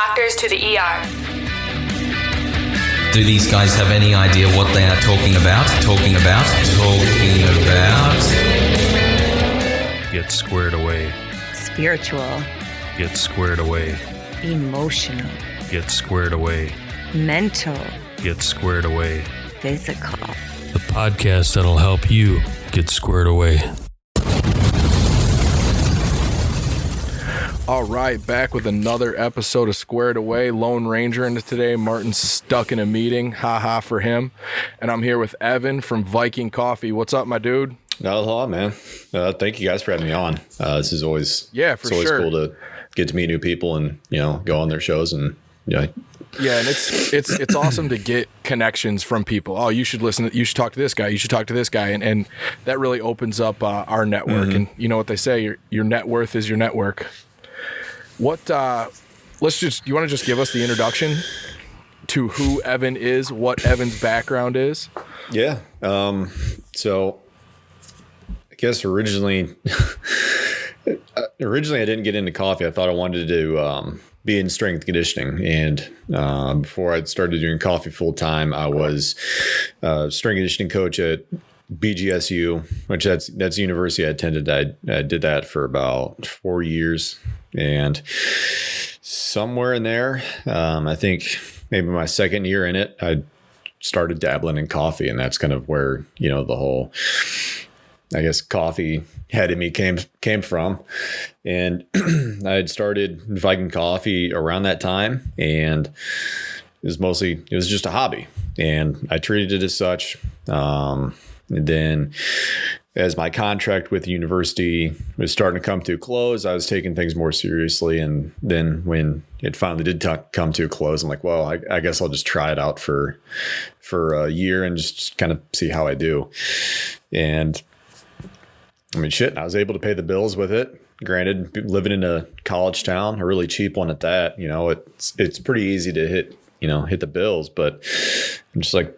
doctors to the ER. Do these guys have any idea what they are talking about? Get squared away. Spiritual. Get squared away. Emotional. Get squared away. Mental. Get squared away. Physical. The podcast that'll help you get squared away. All right, back with another episode of Squared Away. Lone Ranger into today. Martin's stuck in a meeting. Ha ha for him. And I'm here with Evan from Viking Coffee. What's up, my dude? Not a lot, man. Thank you guys for having me on. This is always cool to get to meet new people and go on their shows and and it's awesome to get connections from people. Oh, you should listen. You should talk to this guy. You should talk to this guy, and that really opens up our network. Mm-hmm. And you know what they say: your net worth is your network. What? You want to just give us the introduction to who Evan is, what Evan's background is? Yeah. So I guess originally I didn't get into coffee. I thought I wanted to be in strength conditioning. And before I started doing coffee full time, I was a strength conditioning coach at BGSU, which that's the university I attended. I did that for about 4 years. And somewhere in there, I think maybe my second year in it, I started dabbling in coffee. And that's kind of where, the whole, I guess, coffee head in me came from. And I had started Viking Coffee around that time. And it was just a hobby. And I treated it as such. And then as my contract with the university was starting to come to a close, I was taking things more seriously. And then when it finally did come to a close, I'm like, well, I guess I'll just try it out for a year and just kind of see how I do. And I mean, I was able to pay the bills with it. Granted, living in a college town, a really cheap one at that, it's pretty easy to hit the bills, but I'm just like,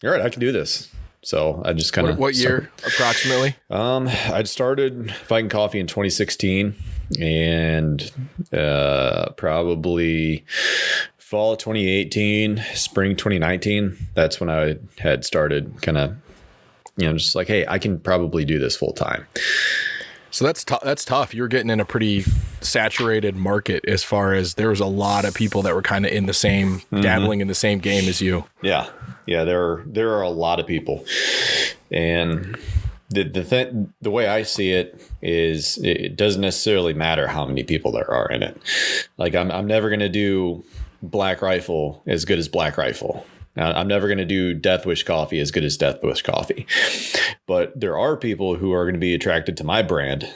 all right, I can do this. So I just kind of. What year approximately? I'd started Viking Coffee in 2016, and probably fall of 2018, spring 2019. That's when I had started kind of, just like, hey, I can probably do this full time. So that's tough. You're getting in a pretty saturated market as far as there was a lot of people that were kind of in the same, dabbling in the same game as you. Yeah. There are a lot of people, and the way I see it is it doesn't necessarily matter how many people there are in it. Like I'm never going to do Black Rifle as good as Black Rifle. I'm never going to do Death Wish Coffee as good as Death Wish Coffee. But there are people who are going to be attracted to my brand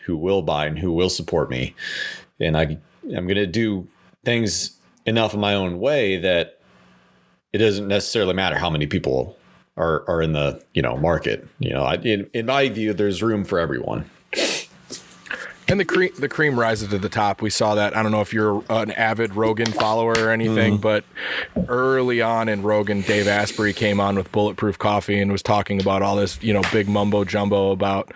who will buy and who will support me. And I'm going to do things enough in my own way that it doesn't necessarily matter how many people are in the, market. In my view, there's room for everyone. And the cream rises to the top. We saw that. I don't know if you're an avid Rogan follower or anything, but early on in Rogan, Dave Asprey came on with Bulletproof Coffee and was talking about all this, big mumbo jumbo about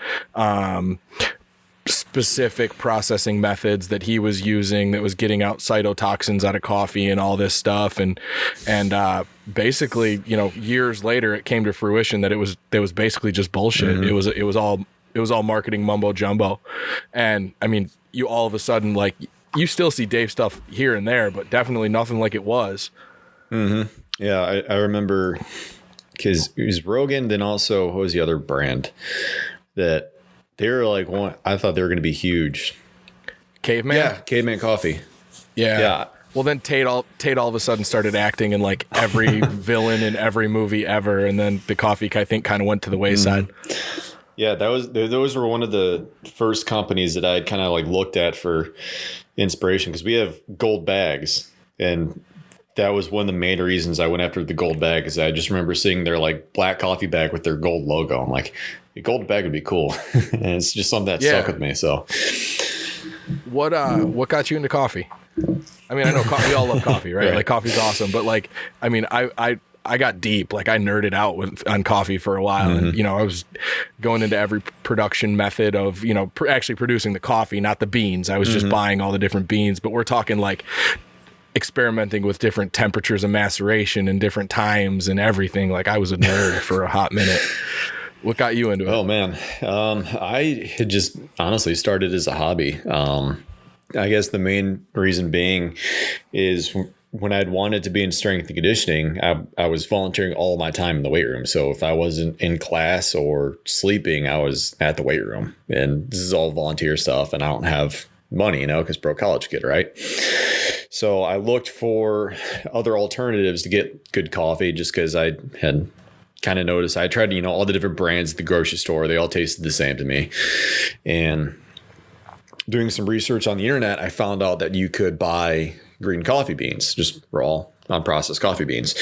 specific processing methods that he was using that was getting out cytotoxins out of coffee and all this stuff. And basically, years later, it came to fruition that it was basically just bullshit. It was all marketing mumbo jumbo. And I mean, you all of a sudden, like, you still see Dave stuff here and there, but definitely nothing like it was. Mm-hmm. Yeah. I remember, because it was Rogan. Then also, what was the other brand that they were like, I thought they were going to be huge. Caveman? Yeah. Caveman Coffee. Yeah. Well, then Tate all of a sudden started acting in like every villain in every movie ever. And then the coffee, I think, kind of went to the wayside. Yeah, those were one of the first companies that I had kind of like looked at for inspiration, because we have gold bags, and that was one of the main reasons I went after the gold bag. Is I just remember seeing their like black coffee bag with their gold logo. I'm like, a gold bag would be cool, and it's just something that stuck with me. So, what got you into coffee? I mean, I know we all love coffee, right? Like, coffee's awesome, but like, I mean, I got deep. Like, I nerded out on coffee for a while. And, I was going into every production method of, actually producing the coffee, not the beans. I was just buying all the different beans. But we're talking like experimenting with different temperatures of maceration and different times and everything. Like I was a nerd for a hot minute. What got you into it? Oh man. I had just honestly started as a hobby. I guess the main reason being is when I'd wanted to be in strength and conditioning, I was volunteering all my time in the weight room. So if I wasn't in class or sleeping, I was at the weight room, and this is all volunteer stuff. And I don't have money, because broke college kid, right? So I looked for other alternatives to get good coffee, just because I had kind of noticed. I tried, all the different brands at the grocery store. They all tasted the same to me. And doing some research on the internet, I found out that you could buy green coffee beans, just raw, unprocessed coffee beans.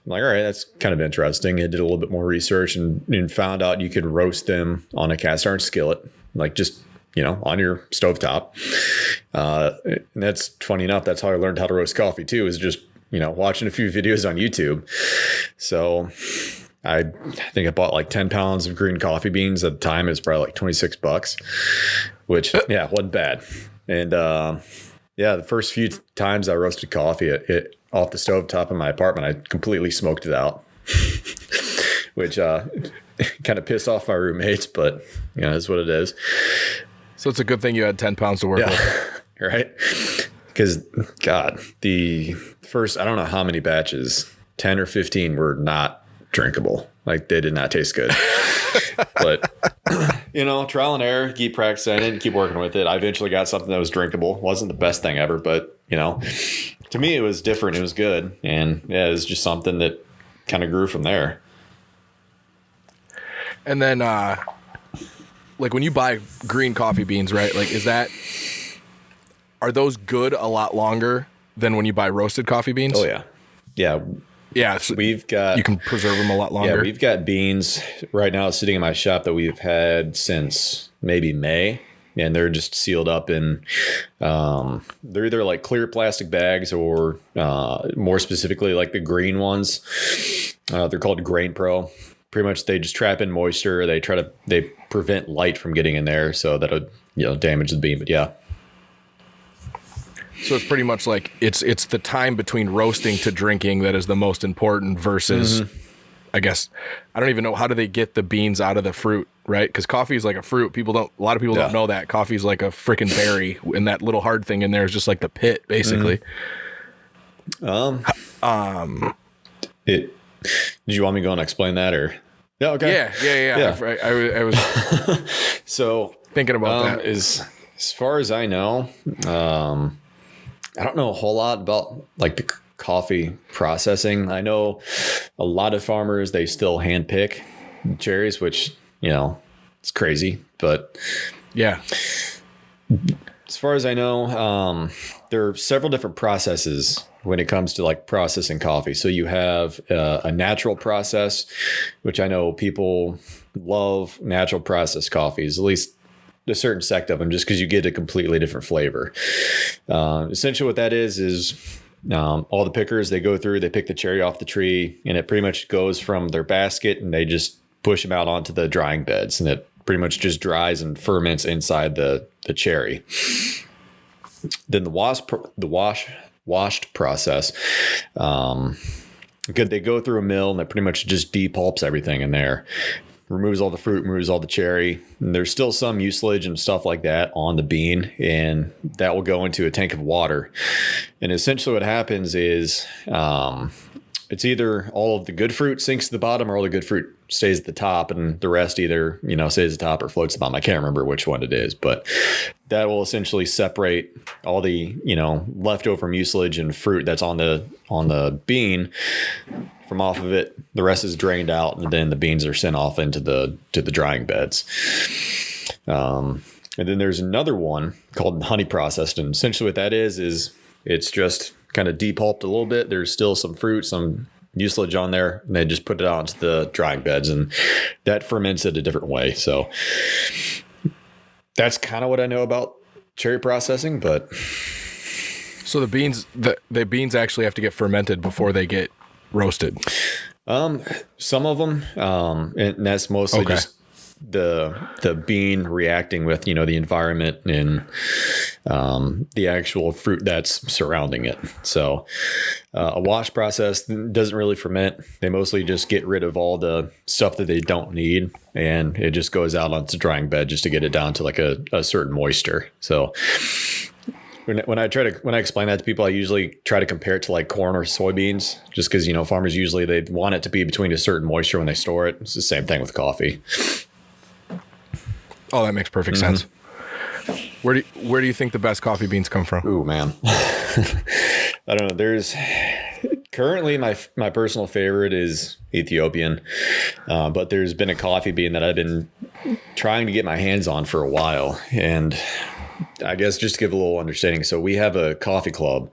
I'm like, all right, that's kind of interesting. I did a little bit more research and found out you could roast them on a cast iron skillet, like just, on your stovetop. And that's funny enough. That's how I learned how to roast coffee too, is just, watching a few videos on YouTube. So I think I bought like 10 pounds of green coffee beans. At the time, it was probably like $26, which, wasn't bad. And, the first few times I roasted coffee off the stovetop in my apartment, I completely smoked it out, which kind of pissed off my roommates, but that's what it is. So it's a good thing you had 10 pounds to work with. Right? Because, God, the first, I don't know how many batches, 10 or 15 were not drinkable. Like, they did not taste good. But, trial and error, keep practicing it and keep working with it. I eventually got something that was drinkable. Wasn't the best thing ever, but, to me, it was different. It was good. And, it was just something that kind of grew from there. And then, like, when you buy green coffee beans, right? Like, are those good a lot longer than when you buy roasted coffee beans? Oh, yeah. Yeah. Yeah, so you can preserve them a lot longer. Yeah, we've got beans right now sitting in my shop that we've had since maybe May, and they're just sealed up in they're either like clear plastic bags or more specifically like the green ones. They're called Grain Pro. Pretty much they just trap in moisture. They prevent light from getting in there so that it'll damage the bean. But yeah. So it's pretty much like it's the time between roasting to drinking that is the most important versus, I guess, I don't even know, how do they get the beans out of the fruit, right? Because coffee is like a fruit. A lot of people don't know that. Coffee is like a freaking berry, and that little hard thing in there is just like the pit, basically. Did you want me to go and explain that, or? Yeah, okay. Yeah. I was so thinking about that. As far as I know, I don't know a whole lot about like the coffee processing. I know a lot of farmers, they still hand pick cherries, which, it's crazy, but yeah. As far as I know, there are several different processes when it comes to like processing coffee. So you have a natural process, which I know people love natural processed coffees, at least a certain sect of them, just because you get a completely different flavor. Essentially what that is all the pickers, they go through, they pick the cherry off the tree, and it pretty much goes from their basket and they just push them out onto the drying beds, and it pretty much just dries and ferments inside the cherry. Then the washed process, they go through a mill and that pretty much just depulps everything in there. Removes all the fruit, removes all the cherry. And there's still some mucilage and stuff like that on the bean, and that will go into a tank of water. And essentially what happens is it's either all of the good fruit sinks to the bottom or all the good fruit stays at the top, and the rest either, stays at the top or floats at the bottom. I can't remember which one it is, but that will essentially separate all the, leftover mucilage and fruit that's on the bean from off of it. The rest is drained out, and then the beans are sent off into the drying beds. And then there's another one called honey processed, and essentially what that is it's just kind of depulped a little bit. There's still some fruit, some mucilage on there, and they just put it onto the drying beds, and that ferments it a different way. So that's kind of what I know about cherry processing. But so the beans actually have to get fermented before they get roasted. Some of them, and that's mostly just the bean reacting with, the environment and the actual fruit that's surrounding it. So a wash process doesn't really ferment. They mostly just get rid of all the stuff that they don't need, and it just goes out onto drying bed just to get it down to like a certain moisture. So when I explain that to people, I usually try to compare it to like corn or soybeans, just because, farmers usually they want it to be between a certain moisture when they store it. It's the same thing with coffee. Oh, that makes perfect sense. Where do you think the best coffee beans come from? Ooh, man. I don't know. There's currently my personal favorite is Ethiopian, but there's been a coffee bean that I've been trying to get my hands on for a while, and I guess just to give a little understanding. So we have a coffee club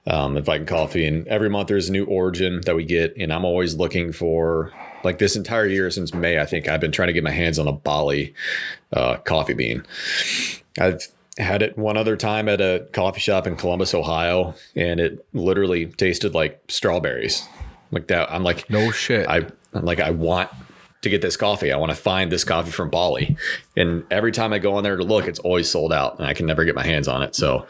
at Viking Coffee, and every month there's a new origin that we get. And I'm always looking for, like this entire year since May, I think I've been trying to get my hands on a Bali coffee bean. I've had it one other time at a coffee shop in Columbus, Ohio, and it literally tasted like strawberries like that. I'm like, no shit. I'm like, I want to get this coffee. I want to find this coffee from Bali. And every time I go in there to look, it's always sold out and I can never get my hands on it. So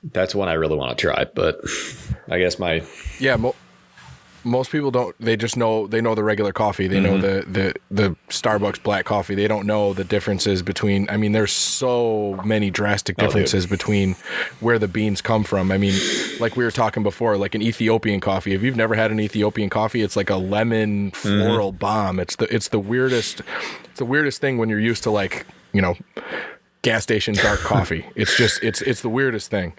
that's one I really want to try. But I guess most people don't. They just know the regular coffee. They know the Starbucks black coffee. They don't know the differences between. I mean, there's so many drastic differences between where the beans come from. I mean, like we were talking before, like an Ethiopian coffee. If you've never had an Ethiopian coffee, it's like a lemon floral bomb. It's the weirdest. It's the weirdest thing when you're used to like gas station dark coffee. It's just it's the weirdest thing.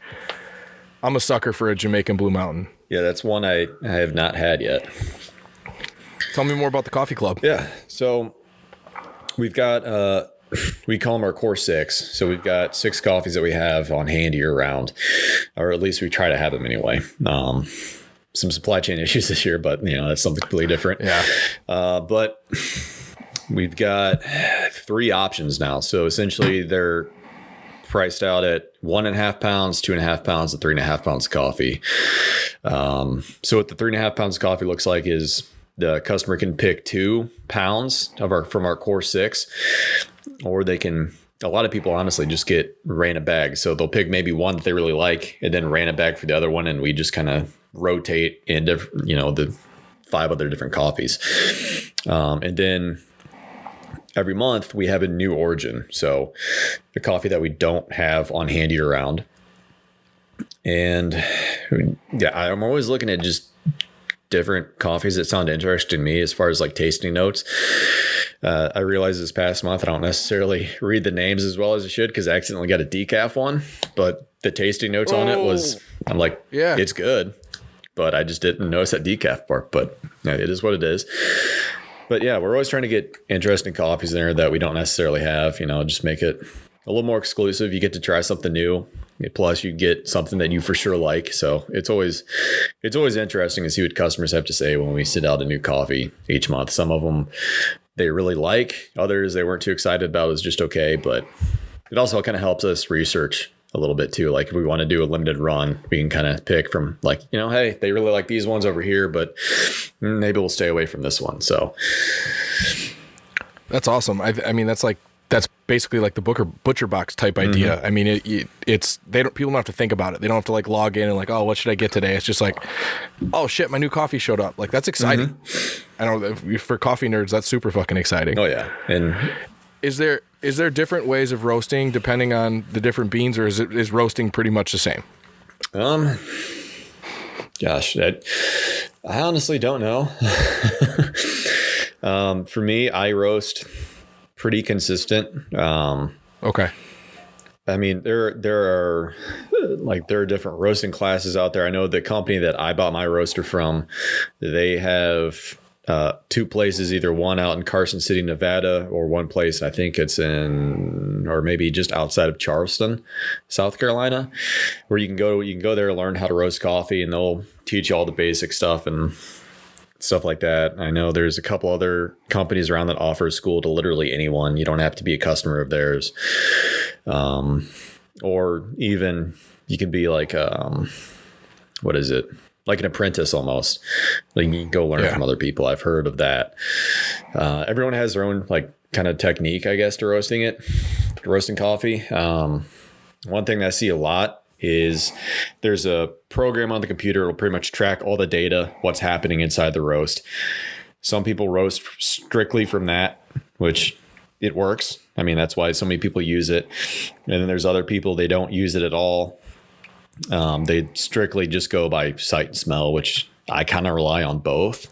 I'm a sucker for a Jamaican Blue Mountain. Yeah, that's one I have not had yet. Tell me more about the coffee club. Yeah, so we've got, we call them our core 6. So we've got 6 coffees that we have on hand year round, or at least we try to have them anyway. Some supply chain issues this year, but that's something completely different. Yeah. But we've got 3 options now. So essentially they're priced out at 1.5 pounds, 2.5 pounds, and 3.5 pounds of coffee. So what the 3.5 pounds of coffee looks like is the customer can pick 2 pounds from our core 6, or they can. A lot of people honestly just get random bags. So they'll pick maybe one that they really like, and then random bag for the other one, and we just kind of rotate into the 5 other different coffees, and then every month we have a new origin. So the coffee that we don't have on hand year round. And yeah, I'm always looking at just different coffees that sound interesting to me as far as like tasting notes. I realized this past month, I don't necessarily read the names as well as I should, because I accidentally got a decaf one, but the tasting notes on it I'm like, yeah, it's good, but I just didn't notice that decaf part, but it is what it is. But yeah, we're always trying to get interesting coffees in there that we don't necessarily have, just make it a little more exclusive. You get to try something new. Plus you get something that you for sure like. So it's always interesting to see what customers have to say when we sit out a new coffee each month. Some of them they really like, others they weren't too excited about. It was just okay. But it also kind of helps us research a little bit too. Like if we want to do a limited run, we can kind of pick from like, hey, they really like these ones over here, but maybe we'll stay away from this one. So that's awesome. I mean, that's basically like the butcher box type idea. I mean, people don't have to think about it. They don't have to like log in and like, oh, what should I get today? It's just like, oh shit, my new coffee showed up. Like that's exciting. I know for coffee nerds, that's super fucking exciting. Oh yeah. And is there different ways of roasting depending on the different beans, or is roasting pretty much the same? Gosh, I honestly don't know. For me, I roast pretty consistent. Okay. I mean, there are different roasting classes out there. I know the company that I bought my roaster from, they have 2 places, either one out in Carson City, Nevada, or one place, I think it's or maybe just outside of Charleston, South Carolina, where you can go there and learn how to roast coffee, and they'll teach you all the basic stuff and stuff like that. I know there's a couple other companies around that offer school to literally anyone. You don't have to be a customer of theirs. Or even you can be like, what is it? Like an apprentice almost. Like you can go learn from other people. I've heard of that. Everyone has their own like kind of technique, I guess, to roasting coffee. one thing that I see a lot is there's a program on the computer. It'll pretty much track all the data, what's happening inside the roast. Some people roast strictly from that, which it works. I mean, that's why so many people use it. And then there's other people, they don't use it at all. They strictly just go by sight and smell, which I kind of rely on both.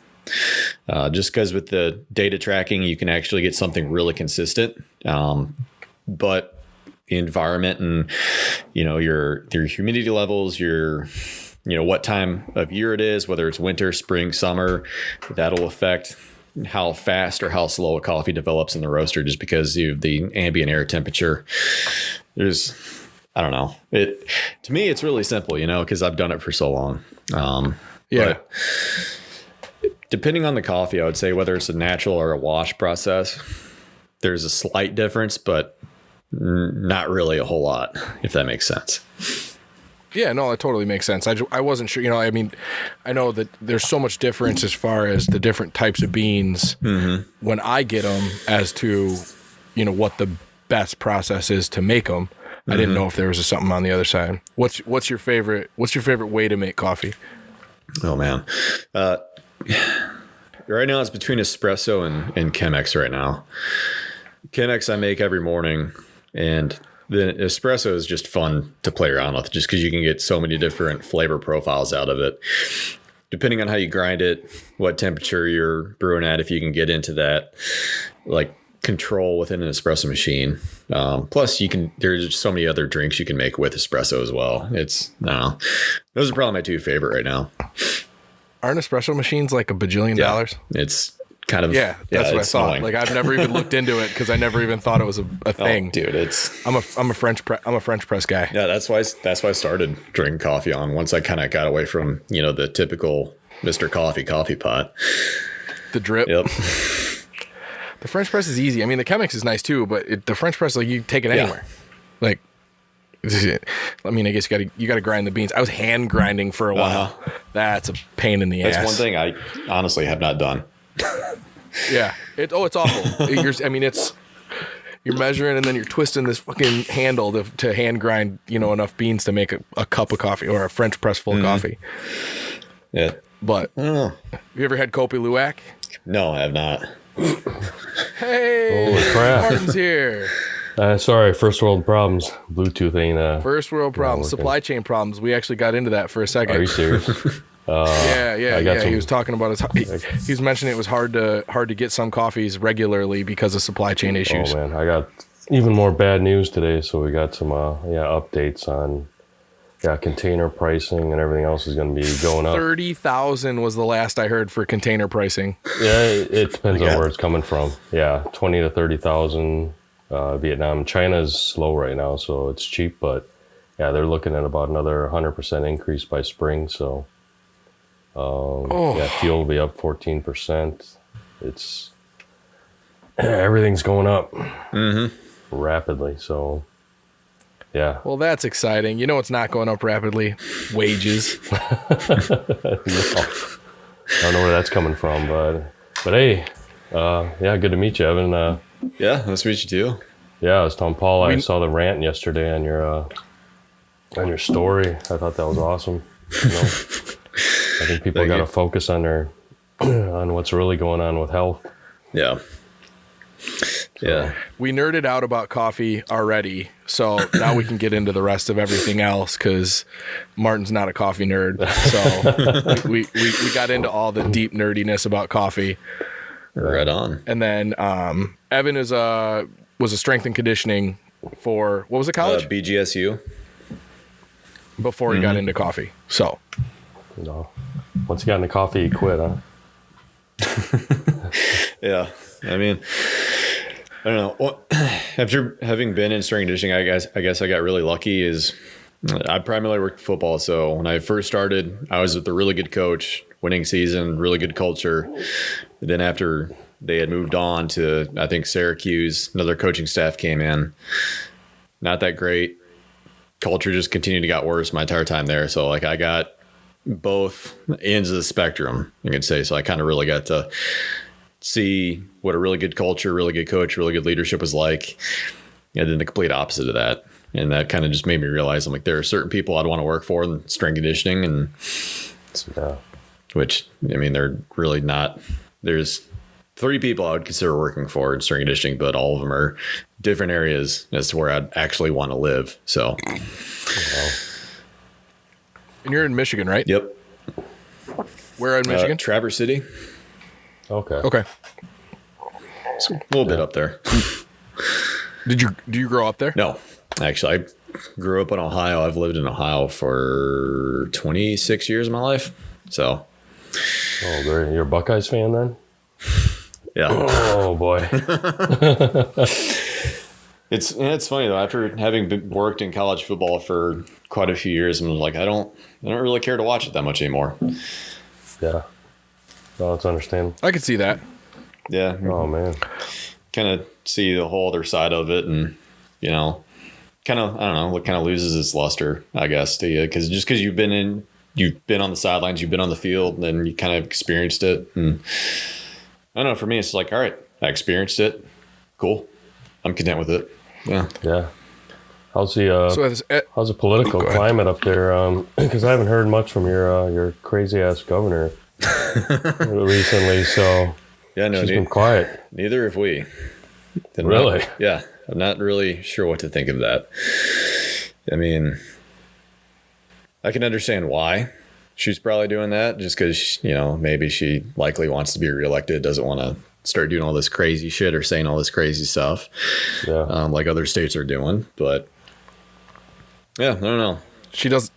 Just because with the data tracking, you can actually get something really consistent. But the environment and, your humidity levels, what time of year it is, whether it's winter, spring, summer, that'll affect how fast or how slow a coffee develops in the roaster just because of the ambient air temperature. I don't know. To me, it's really simple, because I've done it for so long. But depending on the coffee, I would say whether it's a natural or a wash process, there's a slight difference, but not really a whole lot, if that makes sense. Yeah, no, that totally makes sense. I wasn't sure, I know that there's so much difference as far as the different types of beans when I get them as to, what the best process is to make them. I didn't know if there was something on the other side. What's your favorite way to make coffee? Oh man. Right now it's between espresso and Chemex right now. Chemex I make every morning, and the espresso is just fun to play around with just because you can get so many different flavor profiles out of it. Depending on how you grind it, what temperature you're brewing at, if you can get into that, like control within an espresso machine. Plus there's so many other drinks you can make with espresso as well. Those are probably my two favorite right now. Aren't espresso machines like $1 bajillion? It's kind of, that's what I thought. annoying. Like I've never even looked into it because I never even thought it was a thing. Oh, dude, I'm a French press guy. Yeah, that's why I started drinking coffee on once I kind of got away from, the typical Mr. Coffee pot. The drip. Yep. The French press is easy. I mean, the Chemex is nice too, but the French press, like you take it anywhere. Like, I mean, I guess you got to grind the beans. I was hand grinding for a while. That's a pain in the ass. That's one thing I honestly have not done. Yeah. It's awful. You're measuring and then you're twisting this fucking handle to hand grind, enough beans to make a cup of coffee or a French press full coffee. Yeah. But have you ever had Kopi Luwak? No, I have not. Hey, holy crap. Martin's here. Sorry, first world problems. Bluetooth ain't. First world problems, supply chain problems. We actually got into that for a second. Are you serious? Yeah. He was talking about he was mentioning it was hard to get some coffees regularly because of supply chain issues. Oh man, I got even more bad news today. So we got some updates on container pricing and everything else is going to be going up. 30,000 was the last I heard for container pricing. Yeah, it depends on where it's coming from. Yeah, 20 to 30,000. Vietnam, China's slow right now, so it's cheap, but they're looking at about another 100% increase by spring. So, fuel will be up 14%. It's everything's going up rapidly. So, yeah. Well, that's exciting. You know what's not going up rapidly? Wages. I don't know where that's coming from, but hey, good to meet you, Evan. Yeah, nice to meet you too. Yeah, I was telling Paul I saw the rant yesterday on your story. I thought that was awesome. I think people got to focus on on what's really going on with health. Yeah. Yeah. We nerded out about coffee already, so now we can get into the rest of everything else because Martin's not a coffee nerd. So we got into all the deep nerdiness about coffee. Right on. And then Evan was a strength and conditioning for, what was it, college? BGSU. Before he got into coffee. So. No. Once you got into coffee, you quit, huh? Yeah. I mean, I don't know. After having been in strength and conditioning, I guess I got really lucky is I primarily worked football. So when I first started, I was with a really good coach, winning season, really good culture. Then after they had moved on to, I think, Syracuse, another coaching staff came in. Not that great. Culture just continued to get worse my entire time there. So like I got both ends of the spectrum, you could say. So I kind of really got to see what a really good culture, really good coach, really good leadership was like. And then the complete opposite of that. And that kind of just made me realize I'm like, there are certain people I'd want to work for in strength conditioning, and which, I mean, they're really not. There's 3 people I would consider working for in strength conditioning, but all of them are different areas as to where I'd actually want to live. So, And you're in Michigan, right? yep. Where in Michigan? Traverse City. Okay. Okay. It's a little bit up there. Do you grow up there? No, actually, I grew up in Ohio. I've lived in Ohio for 26 years of my life. So, Oh, great. You're a Buckeyes fan then? yeah. Oh boy. It's funny though. After having worked in college football for quite a few years, I'm like, I don't really care to watch it that much anymore. Yeah. No, that's understandable. I could see that. Yeah. Oh man. Kind of see the whole other side of it, and kind of, I don't know, what kind of loses its luster, I guess, to you, because just because you've been on the sidelines, you've been on the field, and then you kind of experienced it. And I don't know, for me, it's like, all right, I experienced it. Cool. I'm content with it. Yeah. Yeah. How's the political climate up there? Because I haven't heard much from your crazy ass governor recently. So Yeah, no, she's been quiet. Neither have we. Really? Yeah. I'm not really sure what to think of that. I mean, I can understand why she's probably doing that, just because, maybe she likely wants to be reelected, doesn't want to start doing all this crazy shit or saying all this crazy stuff, like other states are doing. But yeah, I don't know. She doesn't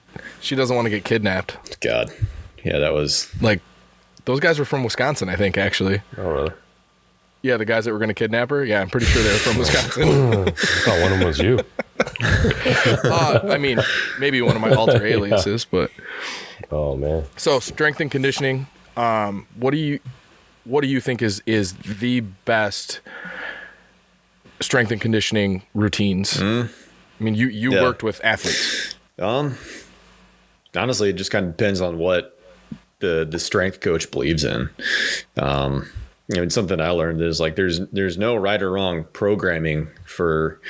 want to get kidnapped. God. Yeah, that was Like, those guys were from Wisconsin, I think, actually. Oh really? Yeah, the guys that were going to kidnap her. Yeah, I'm pretty sure they were from Wisconsin. I thought one of them was you. I mean, maybe one of my alter aliases, but Oh man. so strength and conditioning. What do you think is the best strength and conditioning routines? I mean, you worked with athletes. honestly, it just kind of depends on what the strength coach believes in. It's something I learned is like there's no right or wrong programming for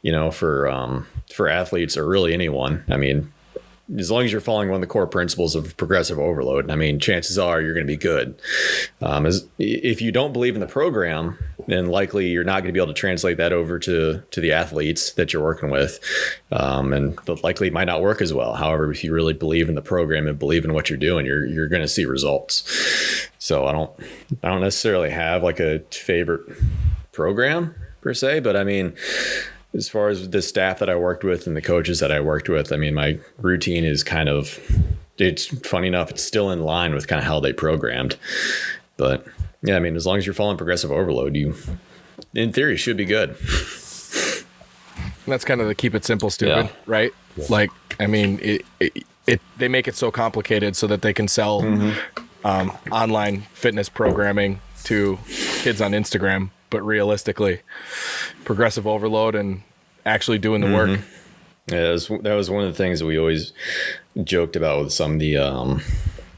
athletes or really anyone. I mean, as long as you're following one of the core principles of progressive overload, I mean, chances are you're going to be good. If you don't believe in the program, then likely you're not going to be able to translate that over to the athletes that you're working with. And likely it might not work as well. However, if you really believe in the program and believe in what you're doing, you're going to see results. So I don't necessarily have like a favorite program per se, but I mean, as far as the staff that I worked with and the coaches that I worked with, I mean, my routine is it's funny enough, it's still in line with kind of how they programmed. But yeah, I mean, as long as you're following progressive overload, you, in theory, should be good. That's kind of the keep it simple, stupid, right? Yeah. Like, I mean, they make it so complicated so that they can sell online fitness programming to kids on Instagram. But realistically, progressive overload and actually doing the work. Yeah, that was one of the things that we always joked about with some of the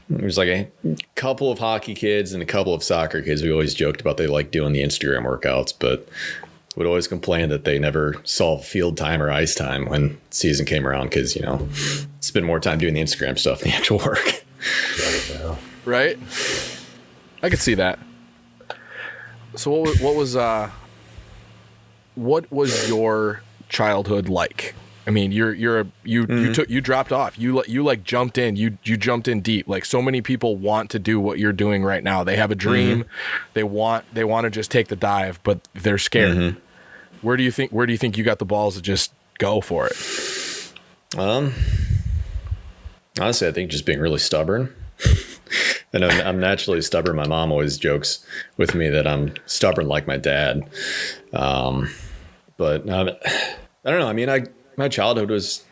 there's like a couple of hockey kids and a couple of soccer kids. We always joked about they like doing the Instagram workouts, but would always complain that they never saw field time or ice time when season came around because, spend more time doing the Instagram stuff than the actual work. Right? I could see that. So what was your childhood like? I mean, you dropped off. You like jumped in. You jumped in deep. Like so many people want to do what you're doing right now. They have a dream. They want to just take the dive, but they're scared. Where do you think you got the balls to just go for it? Honestly, I think just being really stubborn. And I'm naturally stubborn. My mom always jokes with me that I'm stubborn like my dad. But I don't know. I mean, my childhood was,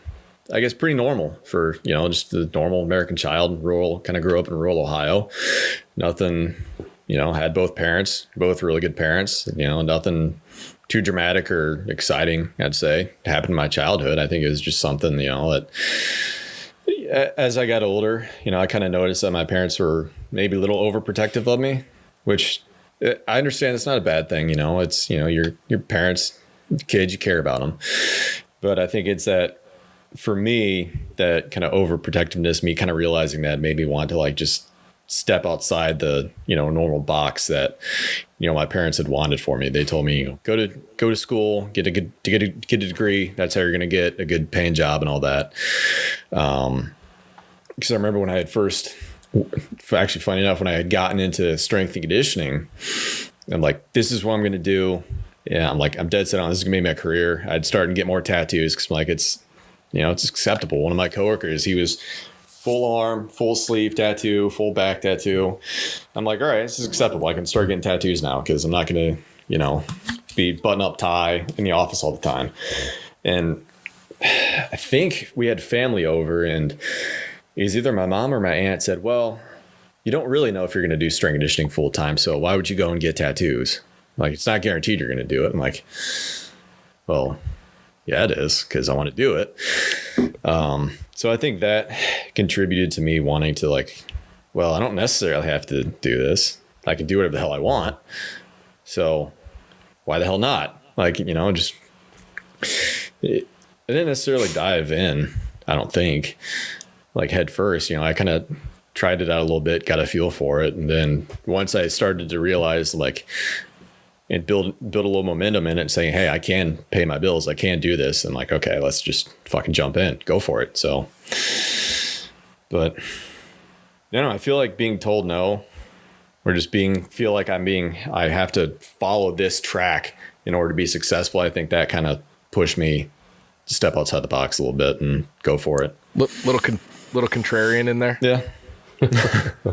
I guess, pretty normal for, just the normal American child, kind of grew up in rural Ohio. Nothing, had both parents, both really good parents, nothing too dramatic or exciting, I'd say, happened in my childhood. I think it was just something, that as I got older, I kind of noticed that my parents were maybe a little overprotective of me, which I understand it's not a bad thing. It's, your parents, kids, you care about them. But I think it's that for me, that kind of overprotectiveness, me kind of realizing that made me want to like just step outside the, normal box that, my parents had wanted for me. They told me, go to school, get a degree. That's how you're going to get a good paying job and all that. Because I remember when I had actually funny enough, when I had gotten into strength and conditioning, I'm like, this is what I'm going to do. Yeah. I'm dead set on this is going to be my career. I'd start and get more tattoos because I'm like, it's acceptable. One of my coworkers, he was full arm, full sleeve tattoo, full back tattoo. I'm like, all right, this is acceptable. I can start getting tattoos now because I'm not going to, be button up tie in the office all the time. And I think we had family over, and it was either my mom or my aunt said, well, you don't really know if you're going to do strength conditioning full time, so why would you go and get tattoos? Like, it's not guaranteed you're going to do it. I'm like, well, yeah, it is, because I want to do it. So I think that contributed to me wanting to like, well, I don't necessarily have to do this. I can do whatever the hell I want. So why the hell not? Like, just, I didn't necessarily dive in, I don't think, like head first. I kind of tried it out a little bit, got a feel for it. And then once I started to realize like, and build a little momentum in it and saying, hey, I can pay my bills. I can do this. And like, okay, let's just fucking jump in, go for it. So, but I feel like being told no, or just feel like I have to follow this track in order to be successful. I think that kind of pushed me to step outside the box a little bit and go for it. Little contrarian in there. Yeah.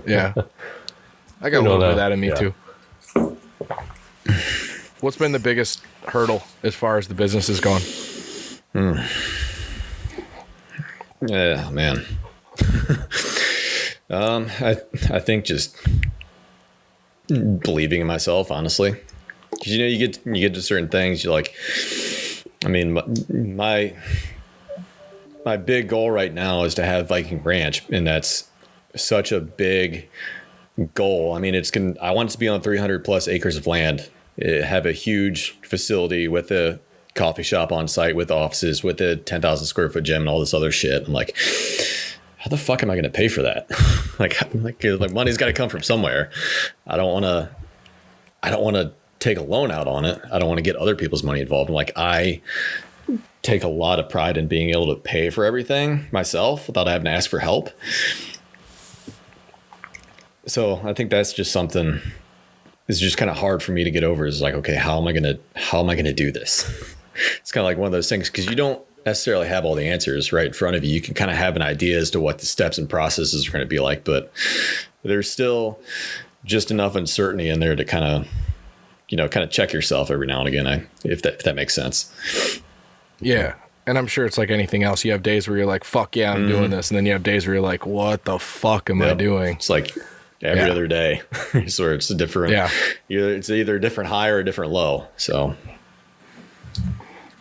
Yeah. I got a little bit of that in me too. What's been the biggest hurdle as far as the business is going? Yeah, man. I think just believing in myself, honestly. Because you get to certain things, you're like, I mean, my big goal right now is to have Viking Ranch, and that's such a big goal. I mean, I want it to be on 300 plus acres of land, have a huge facility with a coffee shop on site, with offices, with a 10,000 square foot gym and all this other shit. I'm like, how the fuck am I going to pay for that? like money's got to come from somewhere. I don't want to take a loan out on it. I don't want to get other people's money involved. I take a lot of pride in being able to pay for everything myself without having to ask for help. So I think that's just something. It's just kind of hard for me to get over. Is like, okay, how am I gonna do this? It's kind of like one of those things, because you don't necessarily have all the answers right in front of you. You can kind of have an idea as to what the steps and processes are going to be like, but there's still just enough uncertainty in there to kind of check yourself every now and again. If that makes sense. Yeah. And I'm sure it's like anything else. You have days where you're like, fuck yeah, I'm doing this. And then you have days where you're like, what the fuck am I doing? It's like every other day. So it's a different, it's either a different high or a different low. So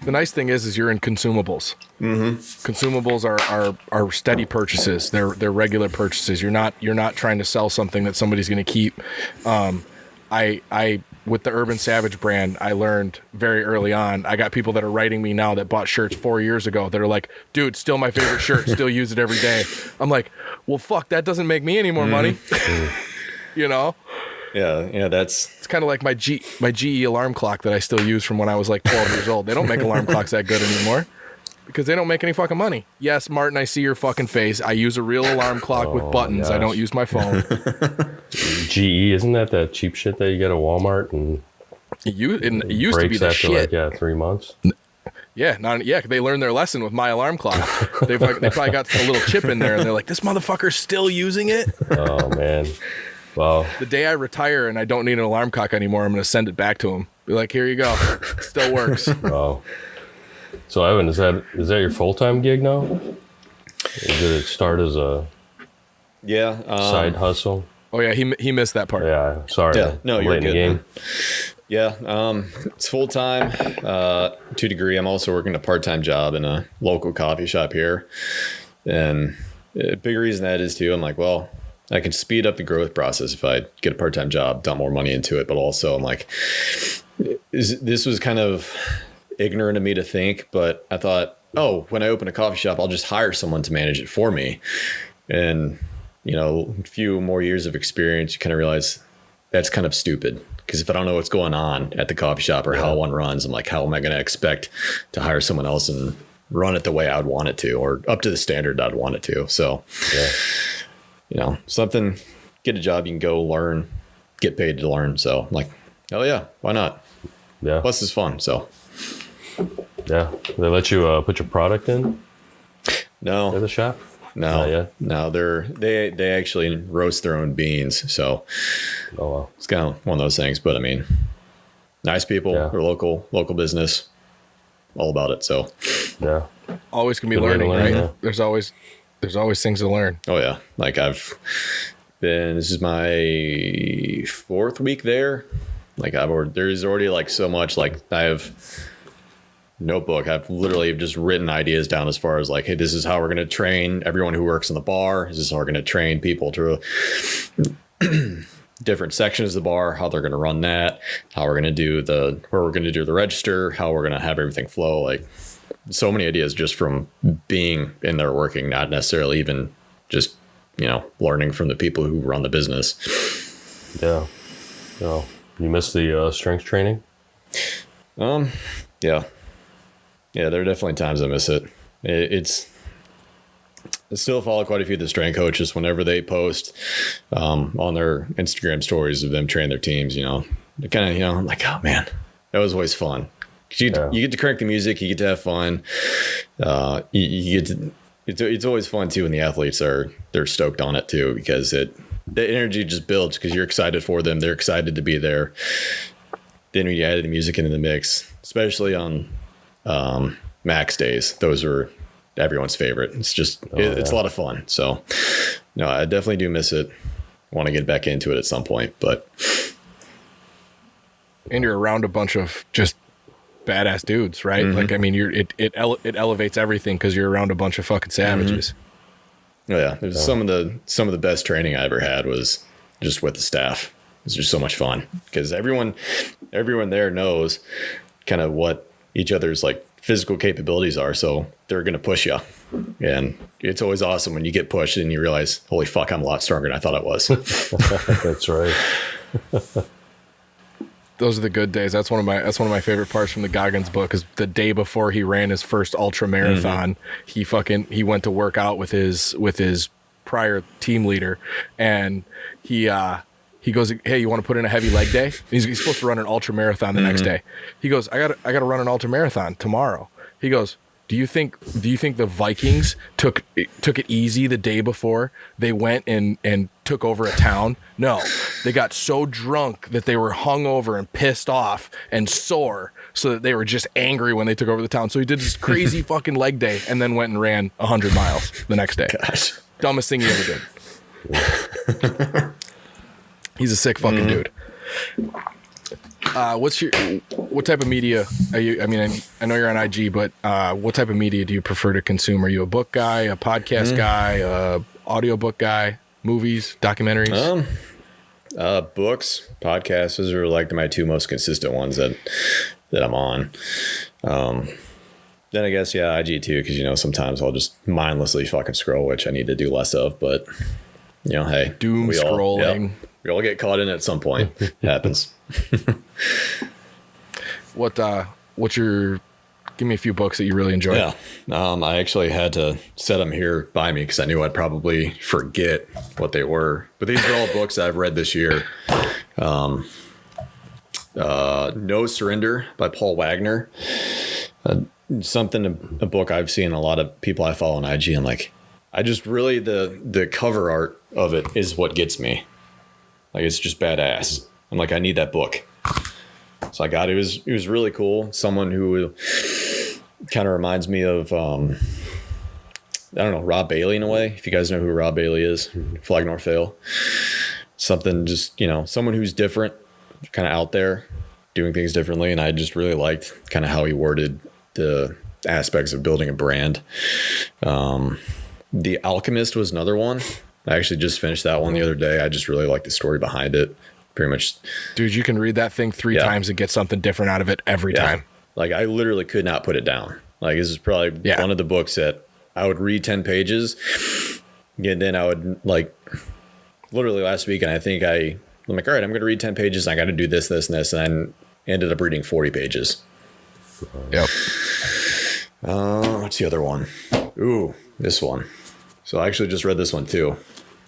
the nice thing is you're in consumables. Mm-hmm. Consumables are steady purchases. They're regular purchases. You're not trying to sell something that somebody's going to keep. I with the Urban Savage brand, I learned very early on. I got people that are writing me now that bought shirts 4 years ago that are like, dude, still my favorite shirt, still use it every day. I'm like, well, fuck, that doesn't make me any more money. You know? Yeah, it's kind of like my GE alarm clock that I still use from when I was like 12 years old. They don't make alarm clocks that good anymore because they don't make any fucking money. Yes, Martin, I see your fucking face. I use a real alarm clock with buttons. Gosh. I don't use my phone. GE, isn't that cheap shit that you get at Walmart and it used to be the shit. Like 3 months. Yeah, they learned their lesson with my alarm clock. They probably got a little chip in there, and they're like, "This motherfucker's still using it." Oh man, wow. The day I retire and I don't need an alarm clock anymore, I'm gonna send it back to him. Be like, "Here you go, it still works." Wow. So Evan, is that your full-time gig now? Or did it start as a side hustle? Oh yeah, he missed that part. Yeah, sorry. Yeah, no, you're good. Game. Yeah, it's full time to a degree. I'm also working a part-time job in a local coffee shop here, and a big reason that is too. I'm like, well, I can speed up the growth process if I get a part-time job, dump more money into it. But also, I'm like, this was kind of ignorant of me to think, but I thought, oh, when I open a coffee shop, I'll just hire someone to manage it for me. And, a few more years of experience, you kind of realize that's kind of stupid. Because if I don't know what's going on at the coffee shop or how one runs, I'm like, how am I going to expect to hire someone else and run it the way I'd want it to, or up to the standard I'd want it to? So, something, get a job, you can go learn, get paid to learn. So I'm like, hell yeah, why not? Yeah. Plus it's fun. So yeah, they let you put your product in no, at the shop? no, they actually roast their own beans. So Oh, wow. it's kind of one of those things, but I mean, nice people, they're local business, all about it. So Yeah. Always can be Good way to learning, learn, right? yeah. There's always things to learn. oh yeah, like this is my 4th week there. Like there's already like so much, like I have notebook. I've literally just written ideas down as far as like, hey, this is how we're going to train everyone who works in the bar. This is how we're going to train people to different sections of the bar, how they're going to run that, how we're going to do where we're going to do the register, how we're going to have everything flow. Like so many ideas just from being in there working, not necessarily even just, learning from the people who run the business. Yeah. Oh, you missed the strength training? Yeah. Yeah, there are definitely times I miss it. I still follow quite a few of the strength coaches whenever they post on their Instagram stories of them training their teams, they kind of, I'm like, oh man, that was always fun. You get to crank the music, you get to have fun. You get to, it's always fun too when the athletes they're stoked on it too, because the energy just builds because you're excited for them. They're excited to be there. Then when you add the music into the mix, especially on max days, those are everyone's favorite. It's just it's a lot of fun. So no, I definitely do miss it. Want to get back into it at some point, but And you're around a bunch of just badass dudes, right? Mm-hmm. Like, I mean, it elevates everything because you're around a bunch of fucking savages. oh yeah, it was some of the best training I ever had was just with the staff. It's just so much fun because everyone there knows kind of what each other's like physical capabilities are. So they're going to push you. And it's always awesome when you get pushed and you realize, holy fuck, I'm a lot stronger than I thought I was. That's right. Those are the good days. That's one of my favorite parts from the Goggins book is the day before he ran his first ultra marathon, he went to work out with his prior team leader, and he goes, hey, you want to put in a heavy leg day? He's supposed to run an ultra marathon the next day. He goes, I got to run an ultra marathon tomorrow. He goes, do you think the Vikings took it easy the day before they went and took over a town? No, they got so drunk that they were hungover and pissed off and sore, so that they were just angry when they took over the town. So he did this crazy fucking leg day and then went and ran 100 miles the next day. Gosh. Dumbest thing he ever did. He's a sick fucking dude. What type of media are you? I mean, I know you're on IG, but what type of media do you prefer to consume? Are you a book guy, a podcast guy, a audiobook guy, movies, documentaries? Books, podcasts, those are like my two most consistent ones that I'm on. Then I guess, IG too, because, sometimes I'll just mindlessly fucking scroll, which I need to do less of, but, hey. Doom scrolling. We all get caught in it at some point. It happens. Give me a few books that you really enjoy. Yeah. I actually had to set them here by me because I knew I'd probably forget what they were. But these are all books I've read this year. No Surrender by Paul Wagner. A book I've seen a lot of people I follow on IG. I'm like, I just really, the cover art of it is what gets me. Like, it's just badass. I'm like, I need that book. So I got it. It was really cool. Someone who kind of reminds me of, I don't know, Rob Bailey in a way. If you guys know who Rob Bailey is, Flag Nor Fail. Something just, someone who's different, kind of out there, doing things differently. And I just really liked kind of how he worded the aspects of building a brand. The Alchemist was another one. I actually just finished that one the other day. I just really like the story behind it. Pretty much. Dude, you can read that thing 3 times and get something different out of it every time. Like I literally could not put it down. Like this is probably one of the books that I would read 10 pages and then I would like literally last week. And I think I'm like, all right, I'm going to read 10 pages. I got to do this, this, and this. And I ended up reading 40 pages. Yep. What's the other one? Ooh, this one. So I actually just read this one too.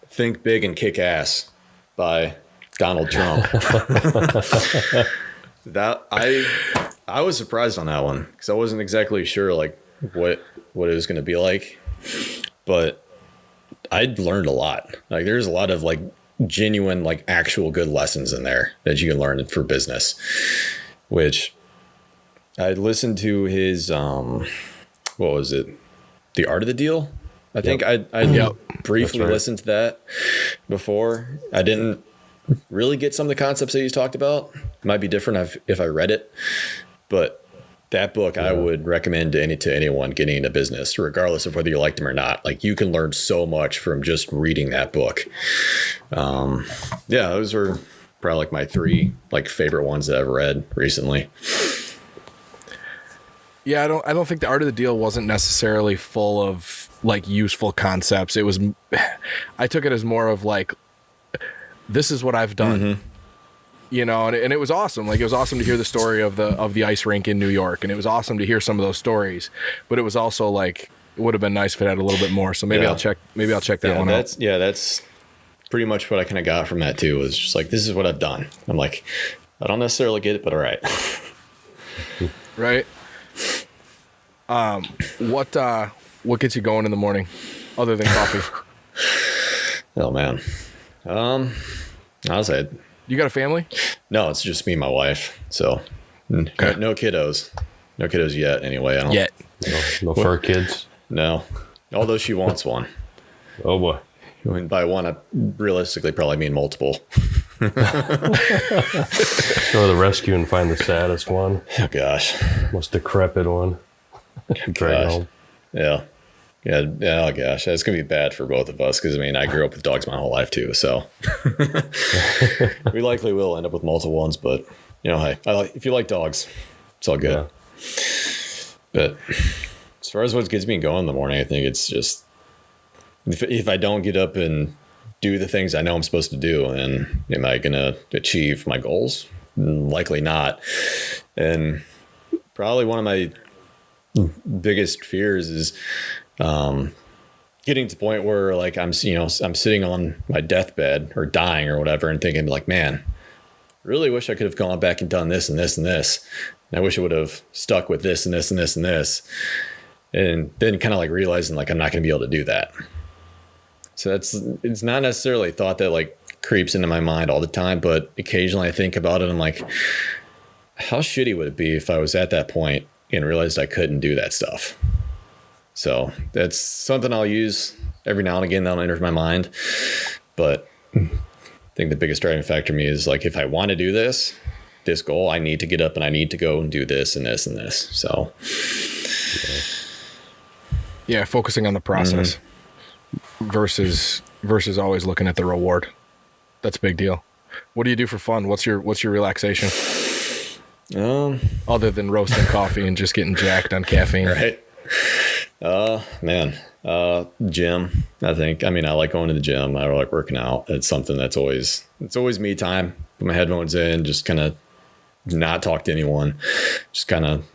Think Big and Kick Ass by Donald Trump. That I was surprised on that one because I wasn't exactly sure like what it was going to be like, but I learned a lot. Like there's a lot of like genuine like actual good lessons in there that you can learn for business. Which I listened to his what was it? The Art of the Deal. I think I briefly listened to that before. I didn't really get some of the concepts that he's talked about. It might be different if I read it, but that book I would recommend to anyone getting into business, regardless of whether you liked them or not. Like you can learn so much from just reading that book. Those were probably like my 3 like favorite ones that I've read recently. Yeah, I don't think The Art of the Deal wasn't necessarily full of like useful concepts. It was, I took it as more of like, this is what I've done, you know, and it was awesome. Like it was awesome to hear the story of the ice rink in New York, and it was awesome to hear some of those stories. But it was also like it would have been nice if it had a little bit more. So maybe I'll check that one out. That's pretty much what I kind of got from that too. Was just like, this is what I've done. I'm like, I don't necessarily get it, but all right. Right. What gets you going in the morning other than coffee? Oh man. I'll say You got a family? no, it's just me and my wife. So Okay. no kiddos. No kiddos yet anyway. I don't Yet. No fur kids. No. Although she wants one. Oh boy. And by one, I realistically probably mean multiple. Go to the rescue and find the saddest one. Oh gosh. Most decrepit one. Drag Gosh. home. Yeah. Yeah. Oh gosh. That's going to be bad for both of us. Cause I mean, I grew up with dogs my whole life too. So we likely will end up with multiple ones, but you know, hey, if you like dogs, it's all good. Yeah. But as far as what gets me going in the morning, I think it's just, if I don't get up and do the things I know I'm supposed to do, and am I going to achieve my goals? Likely not. And probably one of my biggest fears is getting to the point where like I'm sitting on my deathbed or dying or whatever and thinking like, man, really wish I could have gone back and done this and this and this. And I wish I would have stuck with this and this and this and this. And then kind of like realizing like I'm not going to be able to do that. So it's not necessarily a thought that like creeps into my mind all the time, but occasionally I think about it and I'm like, how shitty would it be if I was at that point and realized I couldn't do that stuff? So that's something I'll use every now and again that'll enter my mind. But I think the biggest driving factor for me is like, if I want to do this goal, I need to get up and I need to go and do this and this and this. So Yeah, focusing on the process versus always looking at the reward. That's a big deal. What do you do for fun? What's your relaxation? Other than roasting coffee and just getting jacked on caffeine. Right. Gym, I think. I mean, I like going to the gym. I like working out. It's something that's always me time. Put my headphones in, just kind of not talk to anyone. Just kind of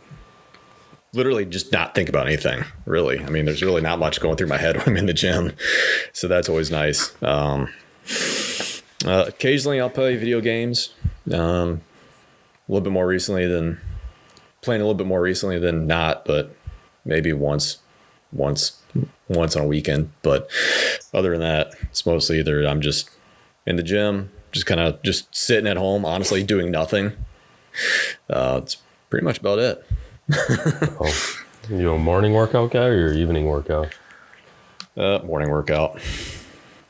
literally just not think about anything, really. I mean, there's really not much going through my head when I'm in the gym. So that's always nice. Occasionally I'll play video games. Playing a little bit more recently than not, but maybe once on a weekend. But other than that, it's mostly either I'm just in the gym, just kind of just sitting at home, honestly, doing nothing. It's pretty much about it. Oh, you a morning workout guy or your evening workout? Morning workout.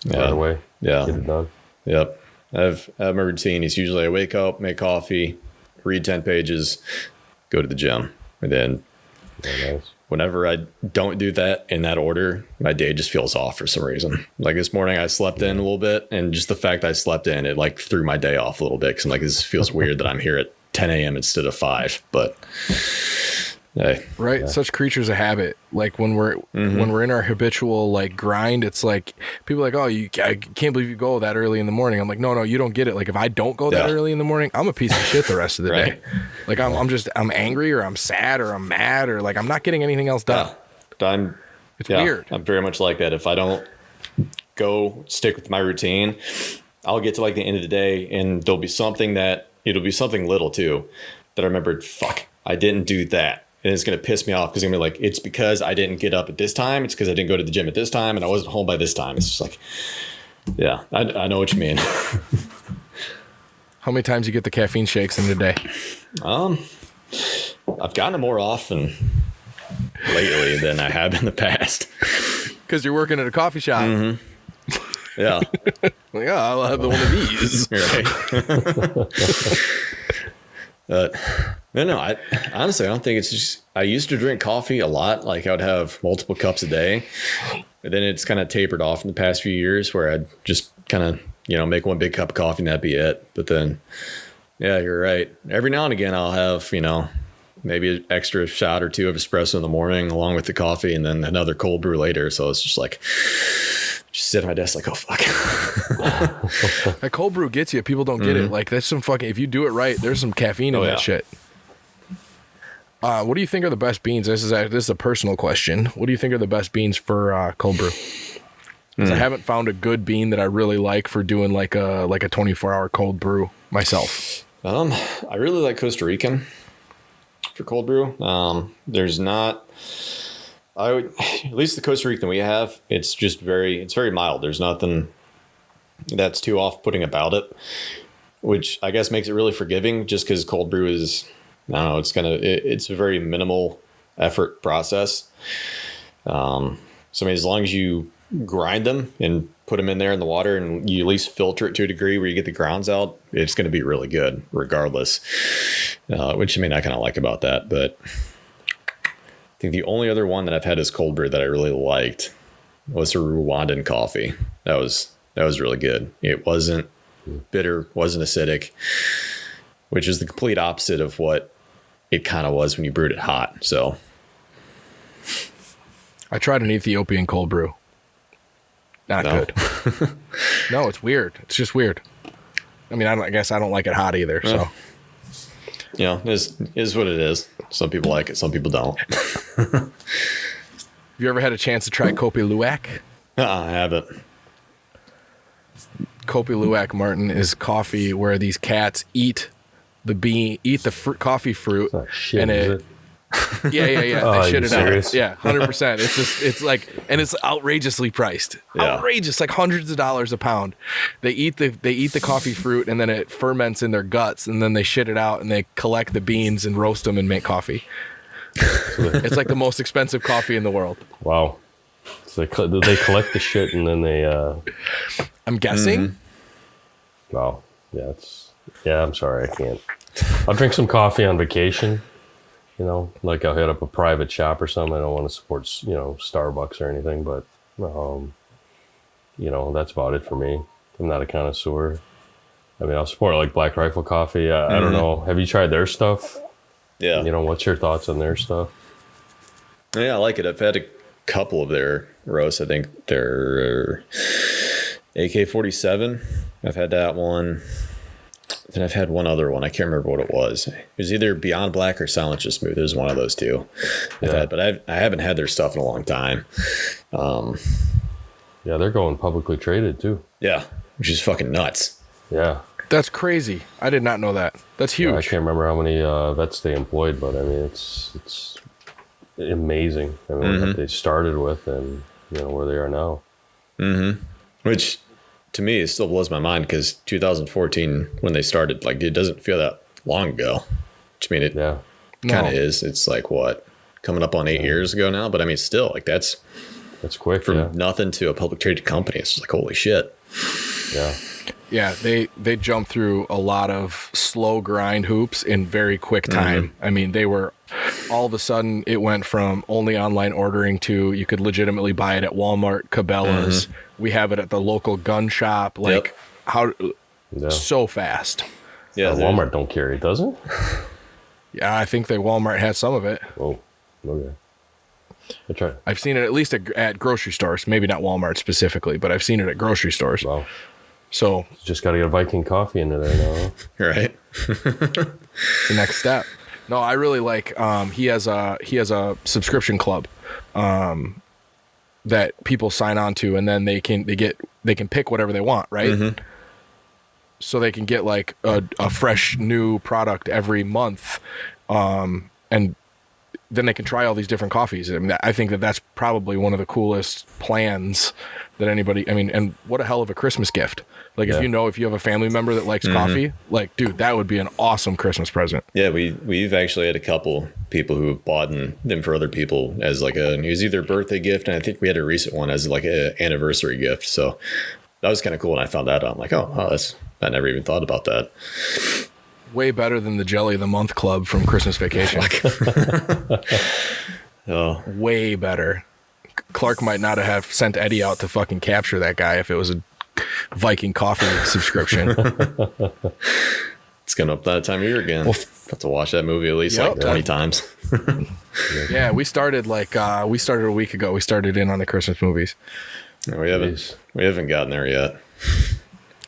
Right away. Yeah. Get it done. Yep. I have my routine. It's usually I wake up, make coffee, read 10 pages, go to the gym. And then whenever I don't do that in that order, my day just feels off for some reason. Like this morning I slept in a little bit, and just the fact I slept in, it like threw my day off a little bit. Cause I'm like, this feels weird that I'm here at 10 a.m. instead of 5. But hey, Right. Such creatures of habit. Like when we're in our habitual like grind, it's like people are like, oh, I can't believe you go that early in the morning. I'm like, no, you don't get it. Like if I don't go that early in the morning, I'm a piece of shit the rest of the day. Like I'm angry or I'm sad or I'm mad or like I'm not getting anything else done. It's weird. I'm very much like that. If I don't go stick with my routine, I'll get to like the end of the day and it'll be something little too that I remembered, fuck, I didn't do that. And it's going to piss me off because I'm going to be like, it's because I didn't get up at this time. It's because I didn't go to the gym at this time and I wasn't home by this time. It's just like, yeah, I know what you mean. How many times you get the caffeine shakes in a day? I've gotten them more often lately than I have in the past. Because you're working at a coffee shop. Yeah. Like, oh, I'll have one of these. Right. No, I honestly, I don't think it's just, I used to drink coffee a lot. Like I would have multiple cups a day. And then it's kind of tapered off in the past few years where I'd just kind of, make one big cup of coffee and that'd be it. But then, yeah, you're right. Every now and again, I'll have, maybe an extra shot or two of espresso in the morning along with the coffee and then another cold brew later. So it's just like, just sit at my desk like, oh, fuck. That cold brew gets you. People don't get it. Like that's some fucking, if you do it right, there's some caffeine in that shit. What do you think are the best beans? This is a personal question. What do you think are the best beans for cold brew? Because I haven't found a good bean that I really like for doing like a 24-hour cold brew myself. I really like Costa Rican for cold brew. There's not, at least the Costa Rican we have, it's very mild. There's nothing that's too off-putting about it, which I guess makes it really forgiving just because cold brew is, I don't know, it's a very minimal effort process. So I mean, as long as you grind them and put them in there in the water and you at least filter it to a degree where you get the grounds out, it's going to be really good regardless. Which I mean, I kind of like about that, but I think the only other one that I've had as cold brew that I really liked was a Rwandan coffee. That was really good. It wasn't bitter, wasn't acidic, which is the complete opposite of what it kind of was when you brewed it hot. So I tried an Ethiopian cold brew. Not good. No, it's weird. It's just weird. I mean, I guess I don't like it hot either. So, is what it is. Some people like it, some people don't. Have you ever had a chance to try Kopi Luwak? I haven't. Kopi Luwak, Martin, is coffee where these cats eat the coffee fruit, shit, and it. Yeah. Oh, they shit it serious? out. Yeah, 100%. It's like, and it's outrageously priced. Yeah. Outrageous, like hundreds of dollars a pound. They eat the coffee fruit, and then it ferments in their guts, and then they shit it out, and they collect the beans and roast them and make coffee. It's like the most expensive coffee in the world. Wow. So they collect the shit and then they. I'm guessing. Wow. Yeah. I'm sorry, I can't. I'll drink some coffee on vacation. Like I'll hit up a private shop or something. I don't want to support, Starbucks or anything, but, that's about it for me. I'm not a connoisseur. I mean, I'll support like Black Rifle Coffee. I don't know. Have you tried their stuff? Yeah. What's your thoughts on their stuff? Yeah, I like it. I've had a couple of their roasts. I think they're AK-47. I've had that one. Then I've had one other one. I can't remember what it was. It was either Beyond Black or Silent Just Smooth. It was one of those two. But I haven't had their stuff in a long time. Yeah, they're going publicly traded too. Yeah, which is fucking nuts. Yeah. That's crazy. I did not know that. That's huge. Yeah, I can't remember how many vets they employed, but I mean, it's amazing. I mean, what they started with and, where they are now. Which to me, it still blows my mind because 2014, when they started, like, it doesn't feel that long ago. Which I mean, it kind of is. It's like, what, coming up on 8 years ago now? But I mean, still, like, that's quick. From nothing to a public traded company. It's just like, holy shit. Yeah. Yeah, they jumped through a lot of slow grind hoops in very quick time. I mean, they were, all of a sudden, it went from only online ordering to you could legitimately buy it at Walmart, Cabela's. We have it at the local gun shop. Like, so fast. Yeah, Walmart don't carry it, does it? Yeah, I think Walmart has some of it. Oh, okay. I try. I've seen it at least at grocery stores. Maybe not Walmart specifically, but I've seen it at grocery stores. Wow. So Just got to get a Viking coffee into there now. Right. it's the next step. No, I really like. He has a subscription club that people sign on to, and then they can pick whatever they want, right? Mm-hmm. So they can get like a fresh new product every month, and then they can try all these different coffees. I mean, I think that's probably one of the coolest plans that anybody. I mean, and what a hell of a Christmas gift! Like if you have a family member that likes coffee, like dude, that would be an awesome Christmas present. Yeah, we've actually had a couple people who have bought them for other people as like it was either a birthday gift, and I think we had a recent one as like an anniversary gift. So that was kind of cool. And I found that out. I'm like, I never even thought about that. Way better than the Jelly of the Month Club from Christmas Vacation. Oh, Way better. Clark might not have sent Eddie out to fucking capture that guy if it was a Viking Coffee subscription. it's coming up that time of year again. Have to watch that movie at least like 20 times. Yeah, we started a week ago. We started in on the Christmas movies. No, we haven't gotten there yet.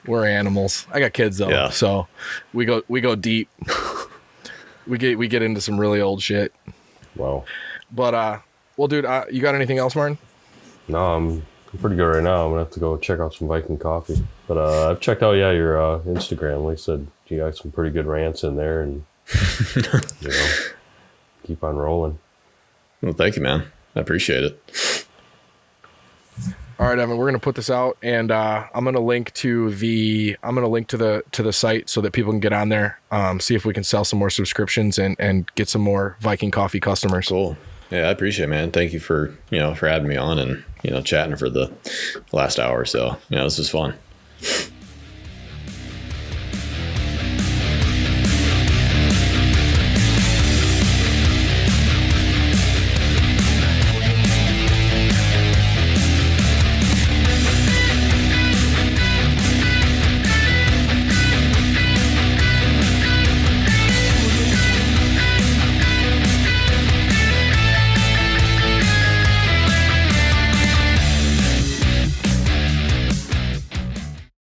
We're animals. I got kids though, so we go deep. we get into some really old shit. Wow. But well, dude, you got anything else, Martin? No, I'm pretty good right now. I'm gonna have to go check out some Viking coffee. But I've checked out your Instagram. Like I said, you got some pretty good rants in there, and keep on rolling. Well, thank you, man. I appreciate it. All right, Evan, we're gonna put this out, and I'm gonna link to the site so that people can get on there, see if we can sell some more subscriptions and get some more Viking Coffee customers. Cool. Yeah, I appreciate it, man. Thank you for having me on and chatting for the last hour or so. This was fun.